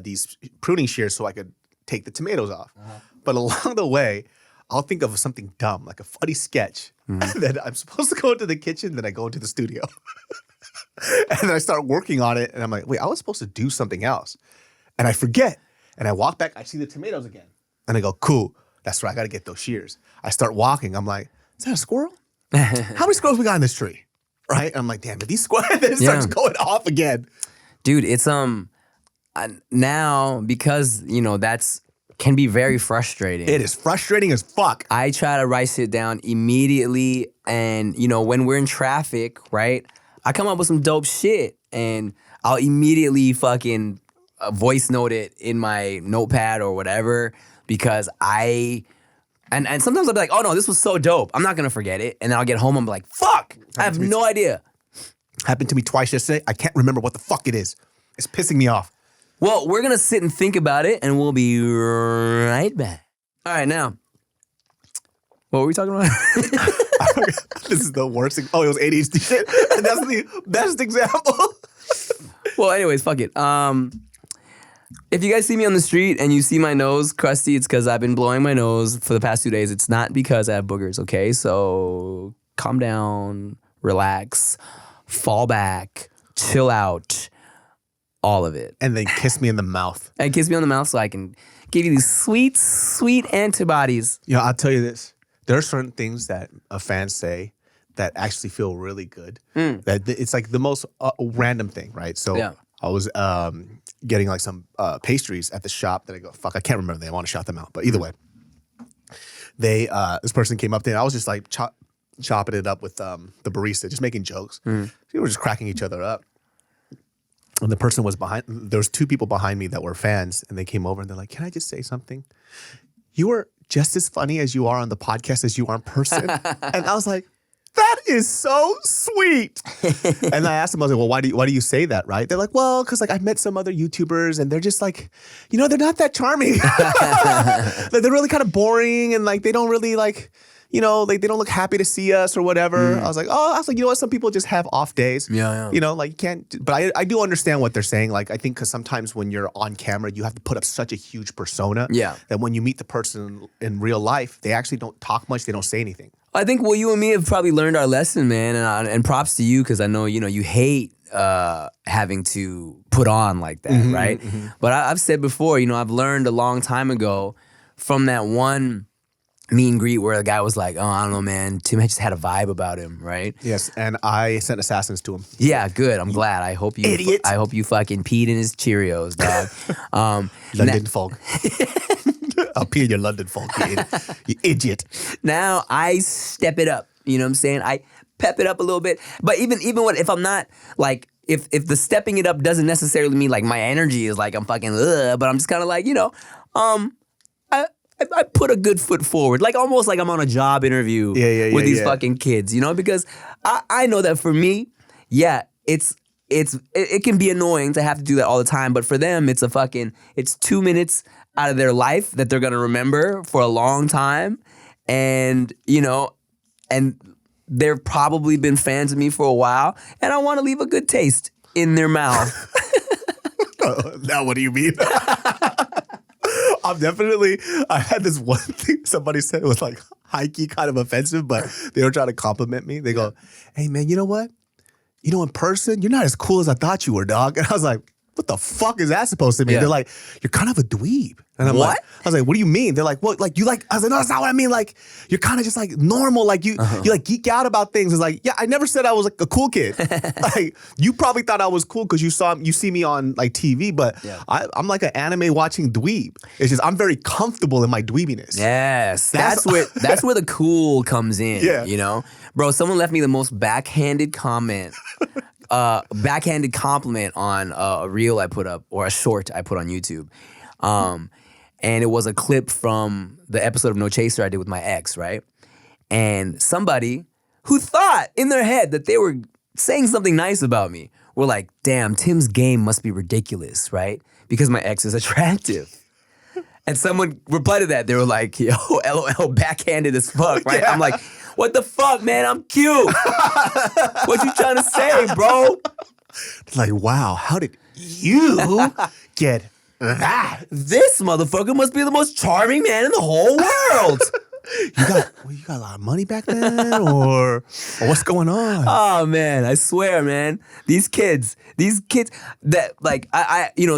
these pruning shears so I could take the tomatoes off. But along the way, I'll think of something dumb, like a funny sketch. And then I'm supposed to go into the kitchen, then I go into the studio. And then I start working on it, and I'm like, wait, I was supposed to do something else. And I forget. And I walk back, I see the tomatoes again. And I go, cool, that's right, I gotta get those shears. I start walking, I'm like, is that a squirrel? How many squirrels we got in this tree? Right? And I'm like, damn, but these squirrels, then it starts going off again. Dude, it's now because, that's can be very frustrating. It is frustrating as fuck. I try to write shit down immediately, and when we're in traffic, right? I come up with some dope shit, and I'll immediately fucking voice note it in my notepad or whatever because and sometimes I'll be like, oh no, this was so dope, I'm not gonna forget it, and then I'll get home and be like, fuck, I have no idea. Happened to me twice yesterday. I can't remember what the fuck it is. It's pissing me off. Well, we're gonna sit and think about it, and we'll be right back. All right, now, what were we talking about? This is the worst thing. Oh, it was ADHD shit. And that's the best example. Well, anyways, fuck it. If you guys see me on the street and you see my nose crusty, it's because I've been blowing my nose for the past 2 days. It's not because I have boogers, okay? So calm down, relax, fall back, chill out. All of it. And then kiss me in the mouth. And kiss me on the mouth so I can give you these sweet, sweet antibodies. I'll tell you this. There are certain things that fans say that actually feel really good. That it's like the most random thing, right? So I was getting like some pastries at the shop that I go, fuck, I can't remember them. I want to shout them out. But either way, this person came up there and I was just like chopping it up with the barista, just making jokes. We were just cracking each other up. And the person was there was two people behind me that were fans, and they came over and they're like, can I just say something? You are just as funny as you are on the podcast as you are in person. And I was like, that is so sweet. And I asked them, I was like, well, why do you say that, right? They're like, well, because I've met some other YouTubers and they're just like, they're not that charming. They're really kind of boring and they don't really they don't look happy to see us or whatever. I was like, you know what? Some people just have off days. Yeah. You can't, but I do understand what they're saying. I think because sometimes when you're on camera, you have to put up such a huge persona. Yeah. That when you meet the person in real life, they actually don't talk much. They don't say anything. I think, you and me have probably learned our lesson, man. And props to you because I know, you hate having to put on like that, right? But I've said before, I've learned a long time ago from that one meet and greet where the guy was like, oh, I don't know, man. Tim just had a vibe about him, right? Yes, and I sent assassins to him. Yeah, good. I'm glad. I hope you Idiot. I hope you fucking peed in his Cheerios, dog. London fog. I'll pee in your London fog, you idiot. Now I step it up. You know what I'm saying? I pep it up a little bit. But even when if I'm not like if the stepping it up doesn't necessarily mean like my energy is like I'm fucking but I'm just kind of like, I put a good foot forward, like almost like I'm on a job interview with these fucking kids, because I know that for me, it can be annoying to have to do that all the time, but for them, it's 2 minutes out of their life that they're gonna remember for a long time, and and they've probably been fans of me for a while, and I want to leave a good taste in their mouth. Now, what do you mean? I had this one thing somebody said, it was like high-key kind of offensive, but they were trying to compliment me. They go, hey man, you know what? In person, you're not as cool as I thought you were, dog. And I was like, what the fuck is that supposed to mean? Yeah. They're like, you're kind of a dweeb. And I'm like, I was like, what do you mean? They're like, well, like you like, I was like, no, that's not what I mean. Like, you're kind of just like normal. Like you like geek out about things. It's like, yeah, I never said I was like a cool kid. Like you probably thought I was cool because you see me on like TV, but I'm like an anime watching dweeb. It's just, I'm very comfortable in my dweebiness. Yes. That's where the cool comes in. Yeah. Bro, someone left me the most backhanded comment. Backhanded compliment on a reel I put up, or a short I put on YouTube. And it was a clip from the episode of No Chaser I did with my ex, right? And somebody who thought in their head that they were saying something nice about me were like, damn, Tim's game must be ridiculous, right? Because my ex is attractive. And someone replied to that. They were like, yo, LOL, backhanded as fuck, right? I'm like, what the fuck, man? I'm cute. What you trying to say, bro? Like, wow, how did you get that? This motherfucker must be the most charming man in the whole world. You got a lot of money back then, or what's going on? Oh man, I swear, man. These kids that like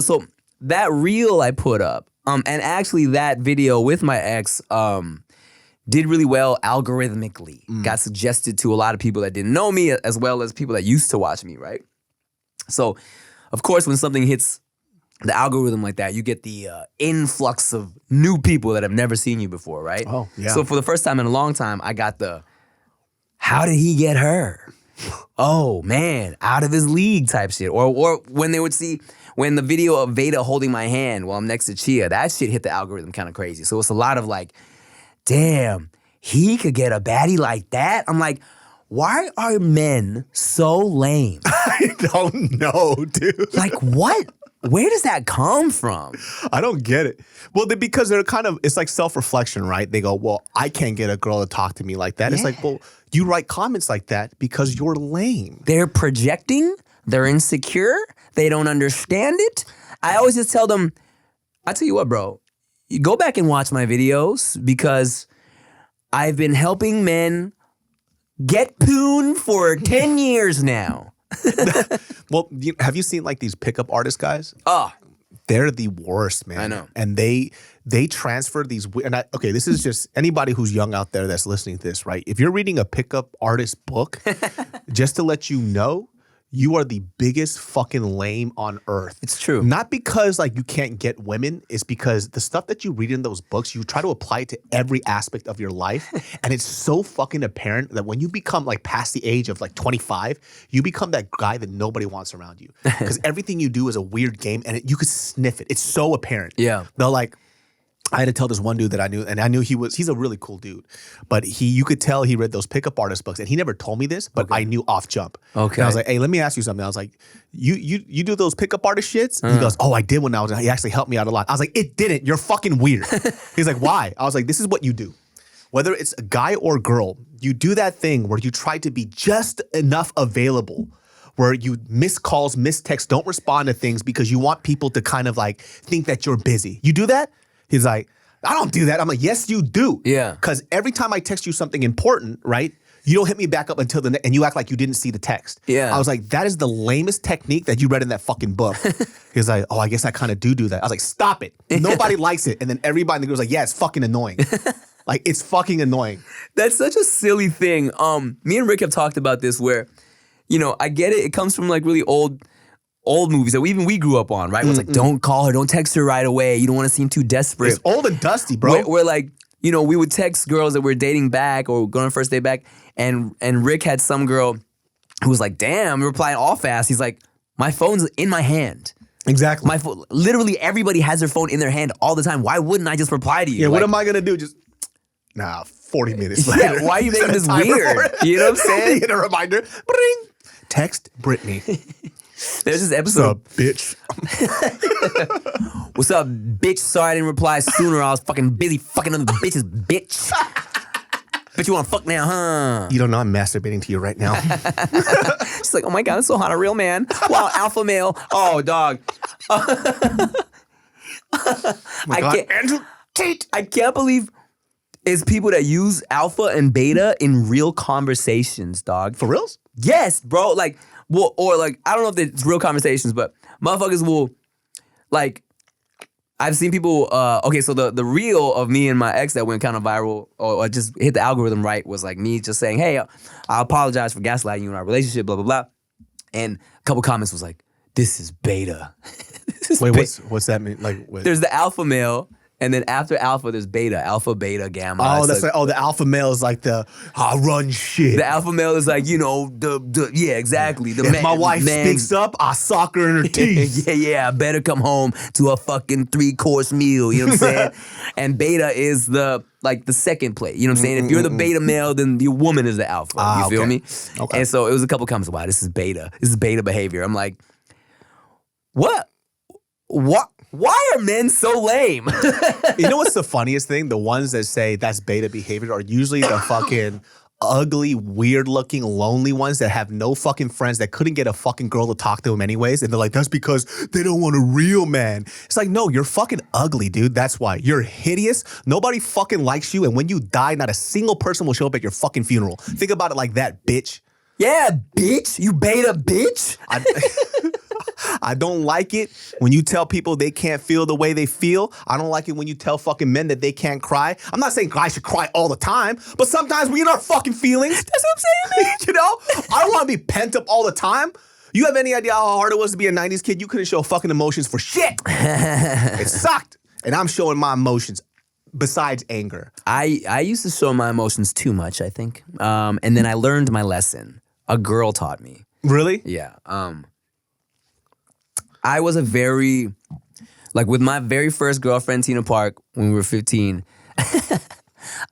so that reel I put up, and actually that video with my ex, did really well algorithmically. Got suggested to a lot of people that didn't know me, as well as people that used to watch me, right? So, of course, when something hits the algorithm like that, you get the influx of new people that have never seen you before, right? Oh, yeah. So for the first time in a long time, I got the, how did he get her? Oh, man, out of his league type shit. Or when they would see, when the video of Veyda holding my hand while I'm next to Chia, that shit hit the algorithm kind of crazy. So it's a lot of like, damn, he could get a baddie like that? I'm like, why are men so lame? I don't know, dude. Like, what? Where does that come from? I don't get it. Well, because they're kind of, it's like self-reflection, right? They go, well, I can't get a girl to talk to me like that. It's like, well, you write comments like that because you're lame. They're projecting. They're insecure. They don't understand it. I always just tell them, I tell you what, bro, you go back and watch my videos because I've been helping men get poon for 10 years now. Well, have you seen like these pickup artist guys? Oh, They're the worst, man. I know. And they transfer these, okay, this is just anybody who's young out there that's listening to this, right? If you're reading a pickup artist book, just to let you know, you are the biggest fucking lame on earth. It's true. Not because like you can't get women, it's because the stuff that you read in those books, you try to apply it to every aspect of your life. And it's so fucking apparent that when you become like past the age of like 25, you become that guy that nobody wants around you. Because everything you do is a weird game and you could sniff it. It's so apparent. Yeah. They'll like, I had to tell this one dude that I knew, and I knew he's a really cool dude, but you could tell he read those pickup artist books, and he never told me this, but I knew off jump. Okay. And I was like, hey, let me ask you something. I was like, you do those pickup artist shits? He goes, oh, I did when I was, he actually helped me out a lot. I was like, it didn't. You're fucking weird. He's like, why? I was like, this is what you do. Whether it's a guy or girl, you do that thing where you try to be just enough available, where you miss calls, miss texts, don't respond to things because you want people to kind of like think that you're busy. You do that? He's like, I don't do that. I'm like, yes, you do. Yeah. Because every time I text you something important, right, you don't hit me back up until and you act like you didn't see the text. Yeah. I was like, that is the lamest technique that you read in that fucking book. He's like, oh, I guess I kind of do that. I was like, stop it. Nobody likes it. And then everybody in the group was like, yeah, it's fucking annoying. Like, it's fucking annoying. That's such a silly thing. Me and Rick have talked about this where, you know, I get it. It comes from like really old movies that we grew up on, right? Where it's like, don't call her, don't text her right away. You don't want to seem too desperate. It's old and dusty, bro. Where like, you know, we would text girls that we're dating back or going on first date back, and Rick had some girl who was like, damn, we're replying all fast. He's like, my phone's in my hand. Exactly. Literally everybody has their phone in their hand all the time. Why wouldn't I just reply to you? Yeah, like, what am I gonna do? Just 40 minutes later. Yeah, why are you making this Set a timer weird? for it. You know what I'm saying? Get a reminder. Bring. Text Brittany. There's this What's episode. up, bitch? What's up, bitch? Sorry I didn't reply sooner. I was fucking busy fucking other bitches, bitch. But you want to fuck now, huh? You don't know I'm masturbating to you right now. She's like, oh my God, it's so hot. A real man. Wow, alpha male. Oh, dog. Andrew Tate. I can't believe it's people that use alpha and beta in real conversations, dog. For reals? Yes, bro. Like, well, or like, I don't know if it's real conversations, but motherfuckers will, like, I've seen people, okay, so the reel of me and my ex that went kind of viral, or just hit the algorithm right, was like me just saying, hey, I apologize for gaslighting you in our relationship, blah, blah, blah. And a couple comments was like, this is beta. Wait, what's that mean? Like, what? There's the alpha male, and then after alpha, there's beta. Alpha, beta, gamma. Oh, It's that's like, the alpha male is like I run shit. the alpha male is like, you know, yeah, exactly. The If my wife speaks up, I sock her in her teeth. yeah, I better come home to a fucking 3-course meal, you know what I'm saying? And beta is the second plate, you know what I'm saying? If you're the beta male, then the woman is the alpha, you feel okay. me? Okay. And so it was a couple comments, wow, this is beta behavior. I'm like, what? Why are men so lame? You know what's the funniest thing? The ones that say that's beta behavior are usually the fucking ugly, weird-looking, lonely ones that have no fucking friends, that couldn't get a fucking girl to talk to them anyways. And they're like, that's because they don't want a real man. It's like, no, you're fucking ugly, dude. That's why. You're hideous. Nobody fucking likes you. And when you die, not a single person will show up at your fucking funeral. Think about it like that, bitch. Yeah, bitch. You beta bitch. I don't like it when you tell people they can't feel the way they feel. I don't like it when you tell fucking men that they can't cry. I'm not saying guys should cry all the time, but sometimes we in our fucking feelings. That's what I'm saying, man. You know? I don't want to be pent up all the time. You have any idea how hard it was to be a 90s kid? You couldn't show fucking emotions for shit. It sucked. And I'm showing my emotions besides anger. I used to show my emotions too much, I think. And then I learned my lesson. A girl taught me. Really? Yeah. I was with my very first girlfriend, Tina Park, when we were 15,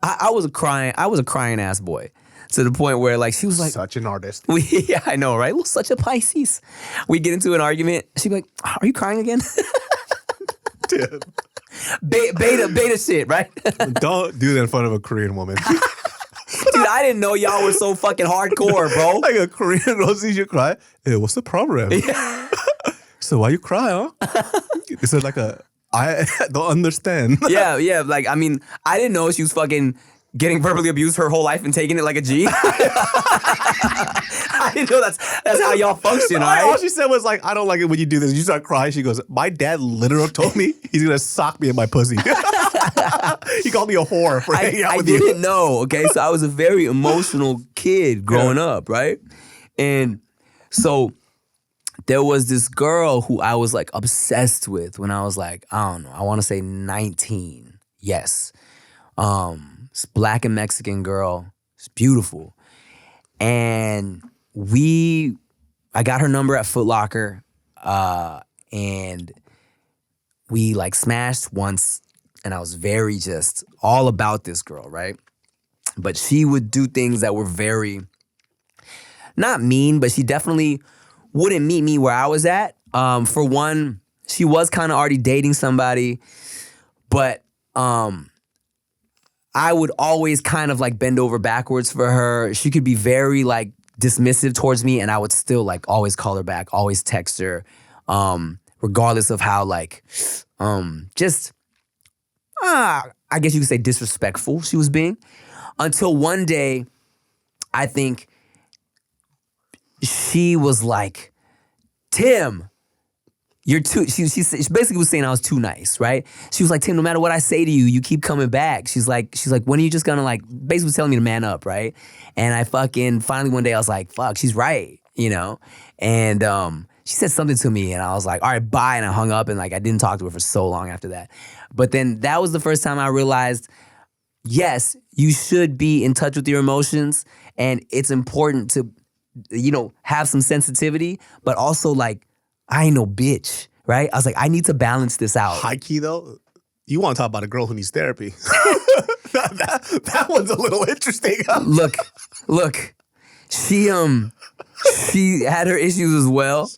I was a crying ass boy. To the point where like she was like such an artist. Yeah, I know, right? Well, such a Pisces. We get into an argument. She'd be like, are you crying again? Dude. Beta shit, right? Don't do that in front of a Korean woman. Dude, I didn't know y'all were so fucking hardcore, bro. Like a Korean girl sees you cry. Hey, what's the problem? Yeah. So why you cry, huh? Is it like I don't understand. Yeah. Like, I mean, I didn't know she was fucking getting verbally abused her whole life and taking it like a G. I didn't know that's how y'all function, all right? All she said was like, I don't like it when you do this. You start crying. She goes, my dad literally told me he's going to sock me in my pussy. He called me a whore for hanging out with you. I didn't know, okay? So I was a very emotional kid growing up, right? And so there was this girl who I was like obsessed with when I was like, I don't know, I want to say 19. Yes. This black and Mexican girl. It's beautiful. And I got her number at Foot Locker, and we like smashed once, and I was very just all about this girl, right? But she would do things that were very, not mean, but she definitely wouldn't meet me where I was at. For one, she was kind of already dating somebody, but I would always kind of like bend over backwards for her. She could be very like dismissive towards me, and I would still like always call her back, always text her, regardless of how like, I guess you could say disrespectful she was being. Until one day, I think she was like, Tim, you're too, she basically was saying I was too nice, right? She was like, Tim, no matter what I say to you, you keep coming back. She's like, when are you just gonna like, basically telling me to man up, right? And I finally one day I was like, fuck, she's right, you know? And she said something to me and I was like, all right, bye. And I hung up and like, I didn't talk to her for so long after that. But then that was the first time I realized, yes, you should be in touch with your emotions and it's important to, you know, have some sensitivity, but also like, I ain't no bitch, right? I was like, I need to balance this out. High key though, you want to talk about a girl who needs therapy. that one's a little interesting. Look, she had her issues as well.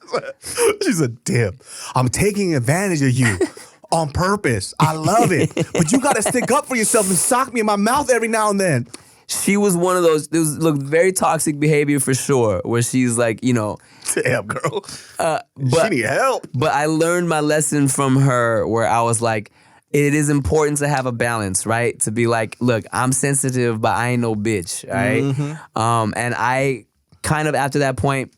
She's a dip. I'm taking advantage of you on purpose. I love it. But you got to stick up for yourself and sock me in my mouth every now and then. She was one of those, very toxic behavior for sure, where she's like, you know. Damn, girl. She need help. But I learned my lesson from her where I was like, it is important to have a balance, right? To be like, look, I'm sensitive, but I ain't no bitch, all right? Mm-hmm. And I kind of, after that point,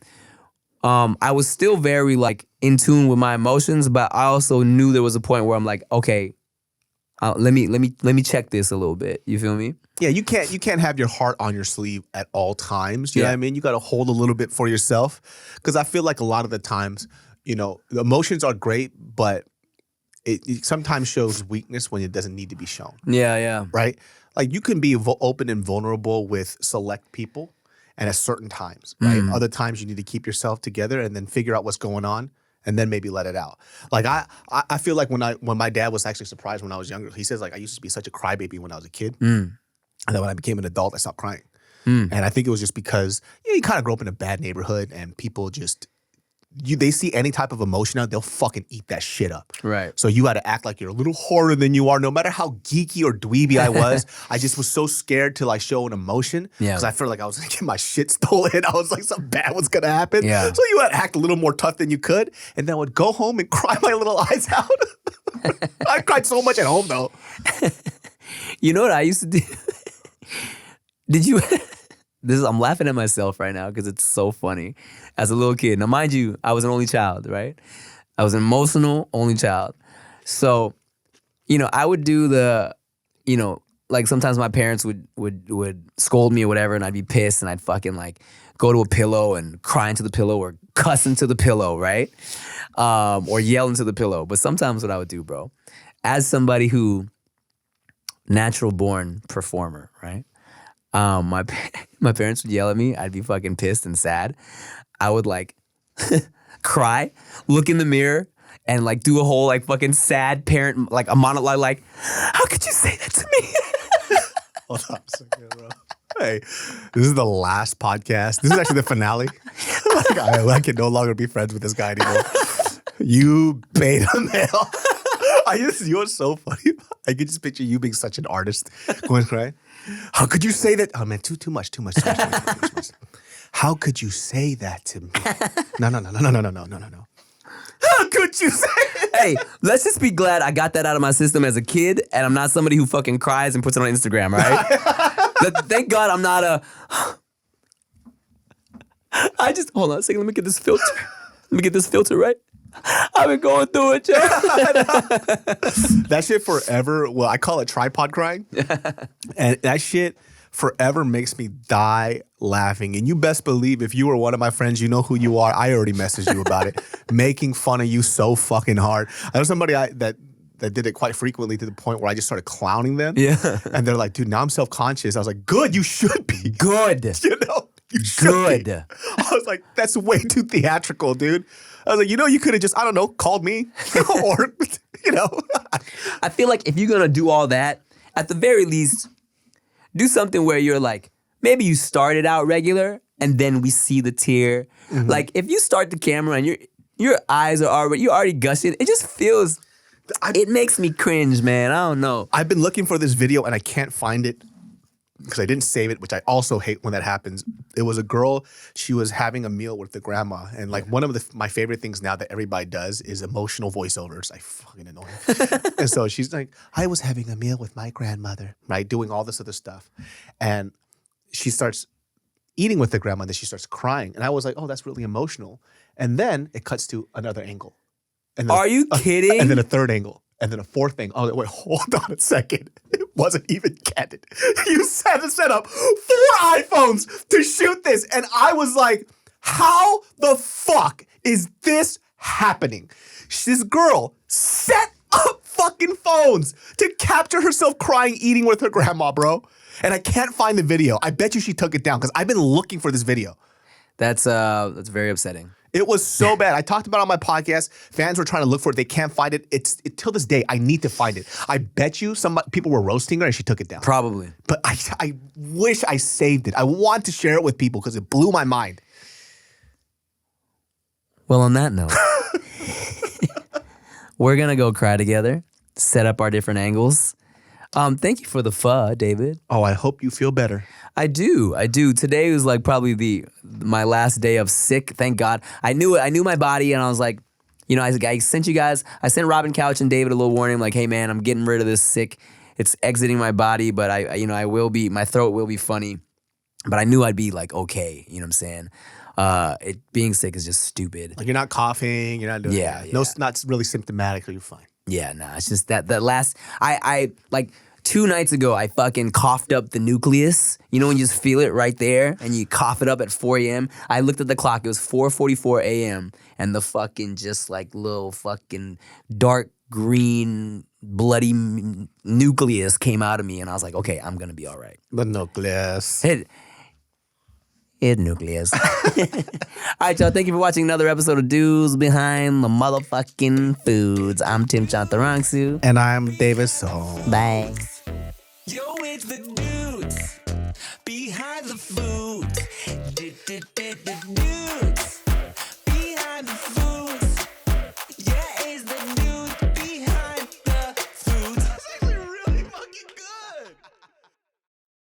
I was still very like in tune with my emotions, but I also knew there was a point where I'm like, okay, let me check this a little bit. You feel me? Yeah, you can't have your heart on your sleeve at all times. You know what I mean? You got to hold a little bit for yourself, because I feel like a lot of the times, you know, the emotions are great, but it sometimes shows weakness when it doesn't need to be shown. Yeah. Right? Like you can be open and vulnerable with select people and at certain times, right? Other times you need to keep yourself together and then figure out what's going on and then maybe let it out. Like I feel like when my dad was actually surprised when I was younger, he says like I used to be such a crybaby when I was a kid. And then when I became an adult, I stopped crying. And I think it was just because you kind of grew up in a bad neighborhood and people just, they see any type of emotion out, they'll fucking eat that shit up. Right. So you had to act like you're a little harder than you are. No matter how geeky or dweeby I was, I just was so scared to like show an emotion. Yeah. Because I felt like I was going to get my shit stolen. I was like, something bad was going to happen. Yeah. So you had to act a little more tough than you could. And then I would go home and cry my little eyes out. I cried so much at home though. You know what I used to do? Did you... I'm laughing at myself right now because it's so funny. As a little kid. Now, mind you, I was an only child, right? I was an emotional only child. So, you know, I would do like sometimes my parents would scold me or whatever and I'd be pissed and I'd fucking like go to a pillow and cry into the pillow or cuss into the pillow, right? Or yell into the pillow. But sometimes what I would do, bro, as somebody who, natural born performer, right? My parents would yell at me. I'd be fucking pissed and sad. I would like cry, look in the mirror, and like do a whole like fucking sad parent, like a monologue like, how could you say that to me? Hold on a second, bro. Hey, this is the last podcast. This is actually the finale. Like, I can no longer be friends with this guy anymore. You beta male. You were so funny. I could just picture you being such an artist going cry. How could you say that? Oh man, too much. How could you say that to me? No. How could you say it? Hey, let's just be glad I got that out of my system as a kid and I'm not somebody who fucking cries and puts it on Instagram, right? Thank God I'm not a... Hold on a second, let me get this filter right. I've been going through it, Joe. That shit forever, well, I call it tripod crying. And that shit forever makes me die laughing. And you best believe if you were one of my friends, you know who you are. I already messaged you about it. Making fun of you so fucking hard. I know somebody that did it quite frequently to the point where I just started clowning them. Yeah. And they're like, dude, now I'm self-conscious. I was like, good, you should be. Good. You know? You should be. I was like, that's way too theatrical, dude. I was like, you know, you could have just, I don't know, called me or, you know. I feel like if you're going to do all that, at the very least, do something where you're like, maybe you started out regular and then we see the tear. Mm-hmm. Like if you start the camera and your eyes are you're already gushing, it just feels, it makes me cringe, man. I don't know. I've been looking for this video and I can't find it because I didn't save it, which I also hate when that happens. It was a girl, she was having a meal with the grandma. And like one of my favorite things now that everybody does is emotional voiceovers. I fucking annoy her. And so she's like, I was having a meal with my grandmother, right? Doing all this other stuff. And she starts eating with the grandma and then she starts crying. And I was like, oh, that's really emotional. And then it cuts to another angle. And then Are you kidding? And then a third angle. And then a fourth thing. Oh, wait, hold on a second. It wasn't even candid. You had to set up 4 iPhones to shoot this. And I was like, how the fuck is this happening? This girl set up fucking phones to capture herself crying, eating with her grandma, bro. And I can't find the video. I bet you she took it down because I've been looking for this video. That's very upsetting. It was so bad. I talked about it on my podcast. Fans were trying to look for it. They can't find it. Till this day, I need to find it. I bet you some people were roasting her and she took it down. Probably. But I wish I saved it. I want to share it with people because it blew my mind. Well, on that note, we're going to go cry together, set up our different angles. Thank you for the pho, David. Oh, I hope you feel better. I do. Today was like probably my last day of sick. Thank God. I knew it. I knew my body, and I was like, you know, I sent you guys. I sent Robin Couch and David a little warning, like, hey man, I'm getting rid of this sick. It's exiting my body, but I will be. My throat will be funny, but I knew I'd be like okay. You know what I'm saying? Being sick is just stupid. Like you're not coughing. You're not doing Yeah, that. yeah. No, it's not really symptomatic. So you're fine. Yeah, nah. It's just that last. I like. 2 nights ago, I fucking coughed up the nucleus. You know when you just feel it right there and you cough it up at 4 a.m.? I looked at the clock. It was 4:44 a.m. and the fucking just like little fucking dark green bloody nucleus came out of me. And I was like, okay, I'm going to be all right. The nucleus. It nucleus. All right, y'all. Thank you for watching another episode of Dudes Behind the Motherfucking Foods. I'm Tim Chantarangsu. And I'm Davis. So. Bye.